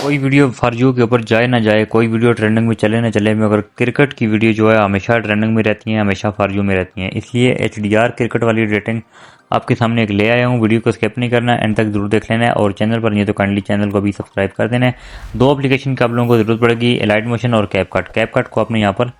कोई video for you के ऊपर जाए ना जाए, कोई वीडियो ट्रेंडिंग में चले ना चले, मगर क्रिकेट की वीडियो जो है हमेशा ट्रेंडिंग में रहती हैं, हमेशा फॉर यू में रहती हैं। इसलिए HDR क्रिकेट वाली रेटिंग आपके सामने एक ले आया हूँ। वीडियो को स्किप नहीं करना, एंड तक जरूर देख लेना है, और चैनल पर नहीं तो काइंडली चैनल को भी सब्सक्राइब कर देना है। दो एप्लीकेशन की आप लोगों को जरूरत पड़ेगी, लाइट मोशन और कैपकट को आपने यहाँ पर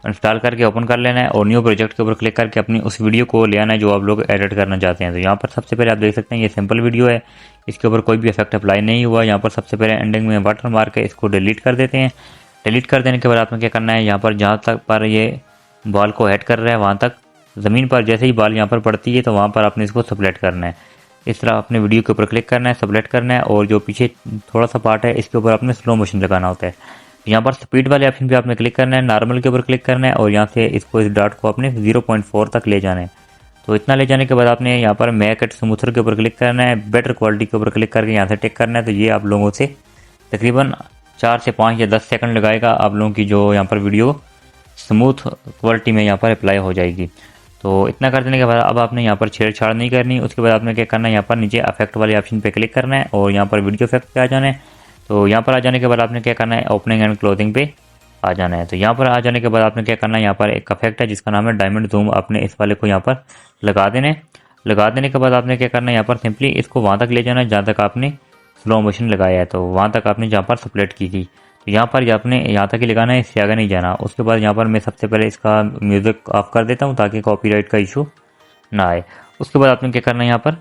इंस्टॉल करके ओपन कर लेना है, और न्यू प्रोजेक्ट के ऊपर क्लिक करके अपनी उस वीडियो को ले आना है जो आप लोग एडिट करना चाहते हैं। तो यहाँ पर सबसे पहले आप देख सकते हैं ये सिंपल वीडियो है, इसके ऊपर कोई भी इफेक्ट अप्लाई नहीं हुआ। यहाँ पर सबसे पहले एंडिंग में वाटर मार्क है, इसको डिलीट कर देते हैं। डिलीट कर देने के बाद आपने क्या करना है, यहाँ पर जहाँ तक पर ये बॉल को हेड कर रहा है वहाँ तक ज़मीन पर जैसे ही बॉल यहाँ पर पड़ती है तो वहाँ पर आपने इसको सेपरेट करना है। इस तरह अपने वीडियो के ऊपर क्लिक करना है, सेपरेट करना है, और जो पीछे थोड़ा सा पार्ट है इसके ऊपर आपने स्लो मोशन लगाना होता है। यहाँ पर स्पीड वाले ऑप्शन पे आपने क्लिक करना है, नॉर्मल के ऊपर क्लिक करना है, और यहाँ से इसको इस डॉट को आपने 0.4 तक ले जाना है। तो इतना ले जाने के बाद आपने यहाँ पर मेक इट स्मूथर के ऊपर क्लिक करना है, बेटर क्वालिटी के ऊपर क्लिक करके यहाँ से टिक करना है। तो ये आप लोगों से तकरीबन 4 से 5 या 10 सेकंड लगाएगा, आप लोगों की जो यहाँ पर वीडियो स्मूथ क्वालिटी में यहाँ पर अप्लाई हो जाएगी। तो इतना कर देने के बाद अब आपने यहाँ पर छेड़छाड़ नहीं करनी। उसके बाद आपने क्या करना है, यहाँ पर नीचे इफेक्ट वाले ऑप्शन पे क्लिक करना है, और यहाँ पर वीडियो इफेक्ट पे आ जाना है। तो यहाँ पर आ जाने के बाद आपने क्या करना है, ओपनिंग एंड क्लोजिंग पे आ जाना है। तो यहाँ पर आ जाने के बाद आपने क्या करना है, यहाँ पर एक इफेक्ट है जिसका नाम है डायमंड जूम, आपने इस वाले को यहाँ पर लगा देना है। लगा देने के बाद आपने क्या करना है, यहाँ पर सिंपली इसको वहाँ तक ले जाना है जहाँ तक आपने स्लो मोशन लगाया है, तो वहाँ तक आपने जहाँ पर सेपरेट की थी। तो यहाँ पर आपने यहाँ तक ही लगाना है, इससे आगे नहीं जाना। उसके बाद यहाँ पर मैं सबसे पहले इसका म्यूज़िक ऑफ कर देता हूँ ताकि कॉपीराइट का इशू ना आए। उसके बाद आपने क्या करना है, यहाँ पर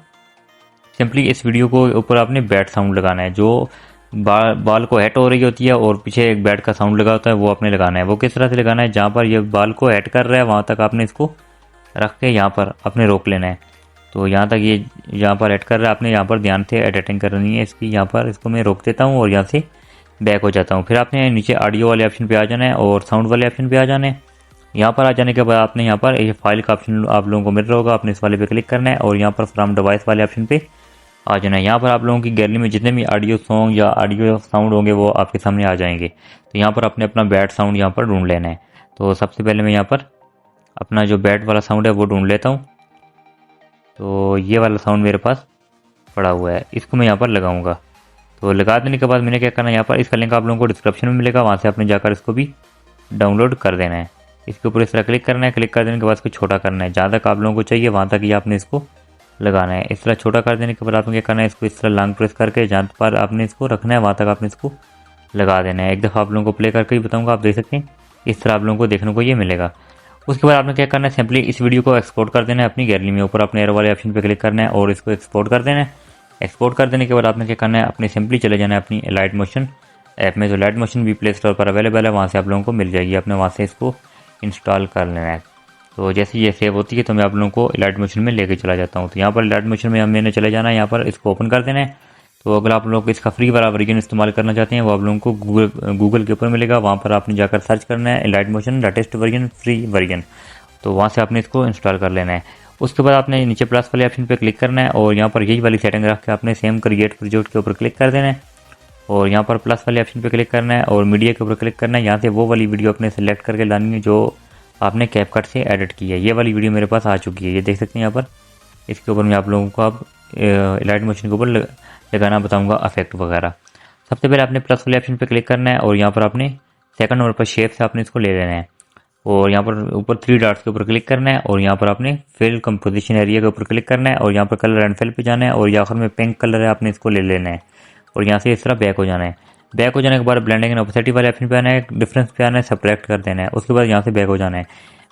सिंपली इस वीडियो को ऊपर आपने बैट साउंड लगाना है, जो बाल को हेट हो रही होती है और पीछे एक बैट का साउंड लगा होता है, वो आपने लगाना है। वो किस तरह से लगाना है, जहाँ पर ये बाल को हेट कर रहा है वहाँ तक आपने इसको रख के यहाँ पर अपने रोक लेना है। तो यहाँ तक ये यहाँ पर हेट कर रहा है, आपने यहाँ पर ध्यान से एडिटिंग करनी है इसकी। यहाँ पर इसको मैं रोक देता हूँ और यहाँ से बैक हो जाता हूँ। फिर आपने नीचे ऑडियो वाले ऑप्शन पे आ जाना है और साउंड वाले ऑप्शन पे आ जाना है। यहाँ पर आ जाने के बाद आपने यहाँ पर ये फाइल का ऑप्शन आप लोगों को मिल रहा होगा, आपने इस वाले पे क्लिक करना है, और यहाँ पर फ्रॉम डिवाइस वाले ऑप्शन पे आ जाना है। यहाँ पर आप लोगों की गैलरी में जितने भी ऑडियो सॉन्ग या ऑडियो साउंड होंगे वो आपके सामने आ जाएंगे। तो यहाँ पर आपने अपना बैट साउंड यहाँ पर ढूंढ लेना है। तो सबसे पहले मैं यहाँ पर अपना जो बैट वाला साउंड है वो ढूंढ लेता हूँ। तो ये वाला साउंड मेरे पास पड़ा हुआ है, इसको मैं यहाँ पर लगाऊंगा। तो लगा देने के बाद मैंने क्या करना है, यहाँ पर इसका लिंक आप लोगों को डिस्क्रिप्शन में मिलेगा, वहाँ से आपने जाकर इसको भी डाउनलोड कर देना है। इसके ऊपर इस तरह क्लिक करना है, क्लिक कर देने के बाद इसको छोटा करना है, जहाँ तक आप लोगों को चाहिए वहाँ तक ही आपने इसको लगाना है। इस तरह छोटा कर देने के बाद आपने क्या करना है, इसको इस तरह लॉन्ग प्रेस करके जहाँ पर आपने इसको रखना है वहाँ तक आपने इसको लगा देना है। एक दफ़ा आप लोगों को प्ले करके भी बताऊँगा, आप देख सकते हैं इस तरह आप लोगों को देखने को ये मिलेगा। उसके बाद आपने क्या करना है, सिंपली इस वीडियो को एक्सपोर्ट कर देना है अपनी गैलरी में। ऊपर अपने एरो वाले ऑप्शन पर क्लिक करना है और इसको एक्सपोर्ट कर देना है। एक्सपोर्ट कर देने के बाद आपने क्या करना है, अपने सिंपली चले जाना है अपनी लाइट मोशन ऐप में। जो लाइट मोशन भी प्ले स्टोर पर अवेलेबल है, वहाँ से आप लोगों को मिल जाएगी, आपने वहाँ से इसको इंस्टॉल कर लेना है। तो जैसे ये सेव होती है तो मैं आप लोगों को लाइट मोशन में लेके चला जाता हूँ। तो यहाँ पर लाइट मोशन में मैंने चले जाना है, यहाँ पर इसको ओपन कर देना है। तो अगर आप लोग इसका फ्री वाला वर्जन इस्तेमाल करना चाहते हैं वो आप लोगों को गूगल के ऊपर मिलेगा, वहाँ पर आपने जाकर सर्च करना है light motion latest version free version. तो वहाँ से आपने इसको इंस्टॉल कर लेना है। उसके बाद आपने नीचे प्लस वाले ऑप्शन पर क्लिक करना है, और यहाँ पर यही वाली सेटिंग रख के आपने सेम क्रिएट प्रोजेक्ट के ऊपर क्लिक कर देना है, और यहाँ पर प्लस वाले ऑप्शन पे क्लिक करना है और मीडिया के ऊपर क्लिक करना है। यहाँ से वो वाली वीडियो अपने सेलेक्ट करके लानी है जो आपने कैपकट से एडिट की है। ये वाली वीडियो मेरे पास आ चुकी है, ये देख सकते हैं यहाँ पर। इसके ऊपर मैं आप लोगों को अब लाइट मोशन के ऊपर लगाना बताऊँगा इफेक्ट वगैरह। सबसे पहले आपने प्लस वाले ऑप्शन पर क्लिक करना है, और यहाँ पर आपने सेकंड नंबर पर शेप से आपने इसको ले लेना है, और यहाँ पर ऊपर 3 डॉट्स के ऊपर क्लिक करना है, और यहाँ पर आपने फिल कंपोजिशन एरिया के ऊपर क्लिक करना है, और यहाँ पर कलर एंड फिल पे जाना है, और यहाँ आखिर में पिंक कलर है आपने इसको ले लेना है, और यहाँ से इस तरह बैक हो जाना है। बैक हो जाने के बाद ब्लेंडिंग एंड ओपेसिटी वाले ऑप्शन पे आना है, डिफरेंस पे आना है, सब्ट्रैक्ट कर देना है। उसके बाद यहाँ से बैक हो जाना है।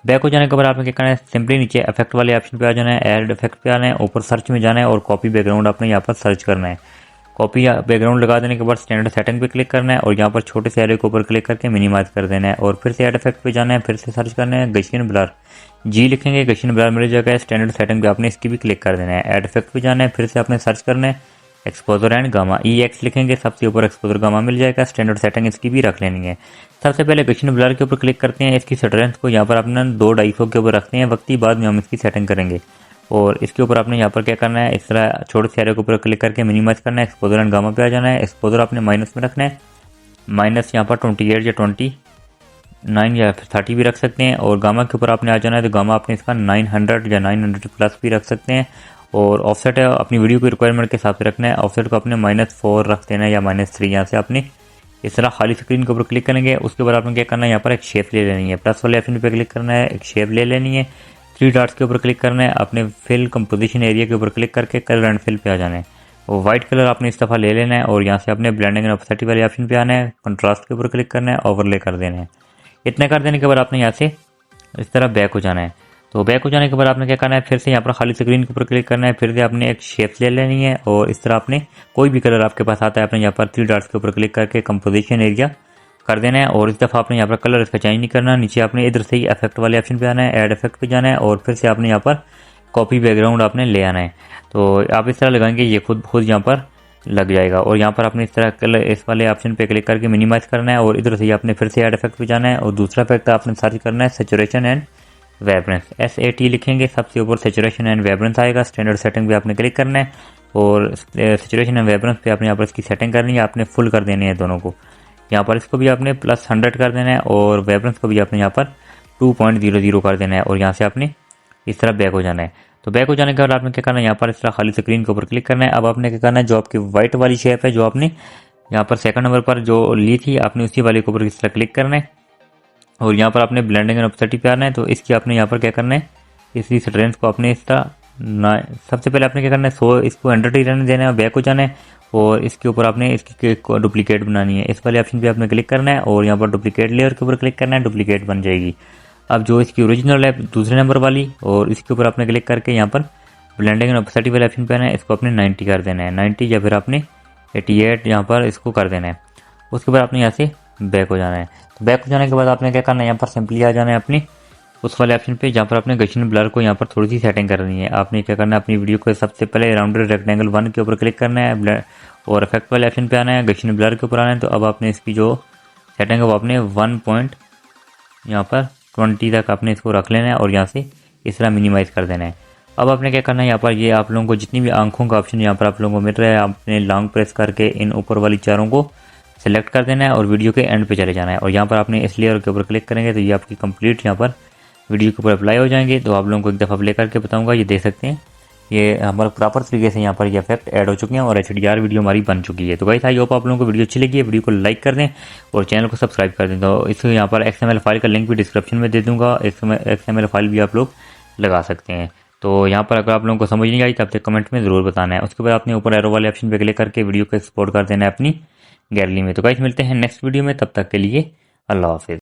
बैक हो जाने के बाद आपने क्या करना है, सिंपली नीचे इफेक्ट वाले ऑप्शन पे आ जाना है, ऐड इफेक्ट पे आना है, ऊपर सर्च में जाना है और कॉपी बैकग्राउंड आपने यहाँ पर सर्च करना है। कॉपी बैकग्राउंड लगा देने के बाद स्टैंडर्ड सेटिंग पे क्लिक करना है, और यहाँ पर छोटे से एरे के ऊपर क्लिक करके मिनिमाइज कर देना है, और फिर से ऐड इफेक्ट पे जाना है, फिर से सर्च करना है गशियन ब्लर, जी लिखेंगे गशियन ब्लर मिल जाएगा। स्टैंडर्ड सेटिंग पे आपने इसकी भी क्लिक कर देना है। ऐड इफेक्ट पे जाना है, फिर से आपने सर्च करना है एक्सपोजर एंड गामा, EX लिखेंगे, सबसे ऊपर एक्सपोजर गामा मिल जाएगा। स्टैंडर्ड सेटिंग इसकी भी रख लेनी है। सबसे पहले गशियन ब्लर के ऊपर क्लिक करते हैं, इसकी स्ट्रेंथ को यहाँ पर अपना 2-250 के ऊपर रखते हैं, वक्ती बाद में हम इसकी सेटिंग करेंगे। और इसके ऊपर आपने यहाँ पर क्या करना है, इस तरह छोटे से एरो के ऊपर क्लिक करके मिनिमाइज करना है, एक्सपोजर एंड गामा पे आ जाना है। एक्सपोजर आपने माइनस में रखना है, माइनस यहाँ पर 28 या 29 या फिर 30 भी रख सकते हैं, और गामा के ऊपर आपने आ जाना है। तो गामा आपने इसका 900 या 900 प्लस भी रख सकते हैं, और ऑफसेट अपनी वीडियो की रिक्वायरमेंट के हिसाब से रखना है। ऑफसेट को आपने -4 रख देना है या -3, यहाँ से आपने इस तरह खाली स्क्रीन के ऊपर क्लिक करेंगे। उसके बाद आपने क्या करना है, यहाँ पर एक शेप ले लेनी है, प्लस वाले ऑप्शन पे क्लिक करना है, एक शेप ले लेनी है, 3 डॉट्स के ऊपर क्लिक करना है, अपने फिल कंपोजिशन एरिया के ऊपर क्लिक करके कलर एंड फिल पे आ जाना है। वो वाइट कलर आपने इस दफ़ा ले लेना है और यहाँ से अपने ब्लेंडिंग एंड ऑपेसिटी वाले ऑप्शन पे आना है, कंट्रास्ट के ऊपर क्लिक करना है, ओवरले कर देना है। इतना कर देने के बाद आपने यहाँ से इस तरह बैक हो जाना है। तो बैक हो जाने के बाद आपने क्या करना है, फिर से यहाँ पर खाली स्क्रीन के ऊपर क्लिक करना है, फिर से आपने एक शेप ले लेनी है और इस तरह आपने कोई भी कलर आपके पास आता है आपने यहाँ पर 3 डॉट्स के ऊपर क्लिक करके कंपोजिशन एरिया कर देना है। और इस दफ़ा आपने यहाँ पर कलर इसका चेंज नहीं करना, नीचे आपने इधर से ही इफेक्ट वाले ऑप्शन पे आना है, ऐड इफेक्ट पे जाना है और फिर से आपने यहाँ पर कॉपी बैकग्राउंड आपने ले आना है। तो आप इस तरह लगाएंगे ये खुद यहाँ पर लग जाएगा। और यहाँ पर आपने इस तरह कलर इस वाले ऑप्शन पे क्लिक करके मिनिमाइज करना है और इधर से ही आपने फिर से ऐड इफेक्ट पे जाना है और दूसरा इफेक्ट आपने सर्च करना है सैचुरेशन एंड वाइब्रेंस, SAT लिखेंगे, सबसे ऊपर सैचुरेशन एंड वाइब्रेंस आएगा। स्टैंडर्ड सेटिंग पे आपने क्लिक करना है और सैचुरेशन एंड वाइब्रेंस पे आपने यहाँ पर इसकी सेटिंग करनी है, आपने फुल कर देनी है दोनों को। यहाँ पर इसको भी आपने +100 कर देना है और वाइब्रेंस को भी आपने यहाँ पर 2.00 कर देना है और यहाँ से आपने इस तरह बैक हो जाना है। तो बैक हो जाने के बाद आपने क्या करना है, यहाँ पर इस तरह खाली स्क्रीन के ऊपर क्लिक करना है। अब आपने क्या करना है, जो आपकी व्हाइट वाली शेप है जो आपने यहाँ पर सेकंड नंबर पर जो ली थी आपने उसी वाले के ऊपर इस तरह क्लिक करना है और यहाँ पर आपने ब्लेंडिंग एंड ऑपेसिटी पे आना है। तो इसकी आपने यहाँ पर क्या करना है, इसी स्ट्रेंथ को आपने इस तरह सबसे पहले आपने क्या करना है, 100 इसको 100 ही रहने देना है, बैक हो जाना है और इसके ऊपर आपने इसकी डुप्लीकेट बनानी है। इस वाले ऑप्शन पे आपने क्लिक करना है और यहाँ पर डुप्लीकेट लेयर के ऊपर क्लिक करना है, डुप्लीकेट बन जाएगी। अब जो इसकी ओरिजिनल है दूसरे नंबर वाली और इसके ऊपर आपने क्लिक करके यहाँ पर ब्लेंडिंग एंड ऑपेसिटी वाले ऑप्शन पे आना है, इसको आपने 90 कर देना है, 90 या फिर आपने 88 यहाँ पर इसको कर देना है। उसके बाद आपने यहाँ से बैक हो जाना है। तो बैक हो जाने के बाद आपने क्या करना है, यहाँ पर सिंपली आ जाना है अपनी उस वाले ऑप्शन पे जहाँ पर आपने गशन ब्लर को यहाँ पर थोड़ी सी सेटिंग करनी है। आपने क्या करना है, अपनी वीडियो को सबसे पहले राउंडेड रेक्टेंगल 1 के ऊपर क्लिक करना है और इफेक्ट वाले ऑप्शन पे आना है, गशन ब्लर के ऊपर आना है। तो अब आपने इसकी जो सेटिंग है वो आपने 1.20 तक आपने इसको रख लेना है और यहाँ से इस तरह मिनिमाइज कर देना है। अब आपने क्या करना है, यहाँ पर ये आप लोगों को जितनी भी आंखों का ऑप्शन यहाँ पर आप लोगों को मिल रहा है, आपने लॉन्ग प्रेस करके इन ऊपर वाली चारों को सेलेक्ट कर देना है और वीडियो के एंड पे चले जाना है और यहाँ पर आपने इस लेयर के ऊपर क्लिक करेंगे तो ये आपकी कंप्लीट यहाँ पर वीडियो के ऊपर अप्लाई हो जाएंगे। तो आप लोगों को एक दफ़ा प्ले करके बताऊंगा, ये देख सकते हैं ये हमारा प्रॉपर तरीके से यहाँ पर ये इफेक्ट ऐड हो चुके हैं और HDR वीडियो हमारी बन चुकी है। तो गाइस आई होप आप लोगों को वीडियो अच्छी लगी है, वीडियो को लाइक कर दें और चैनल को सब्सक्राइब कर दें। तो इसको यहाँ पर XML फाइल का लिंक भी डिस्क्रिप्शन में दे दूँगा, XML फाइल भी आप लोग लगा सकते हैं। तो यहाँ पर अगर आप लोगों को समझ नहीं आई तब तक कमेंट में ज़रूर बताना है। उसके बाद आपने ऊपर एरो वाले ऑप्शन पे क्लिक करके वीडियो को एक्सपोर्ट कर देना है अपनी गैलरी में। तो गाइस मिलते हैं नेक्स्ट वीडियो में, तब तक के लिए अल्लाह हाफिज़।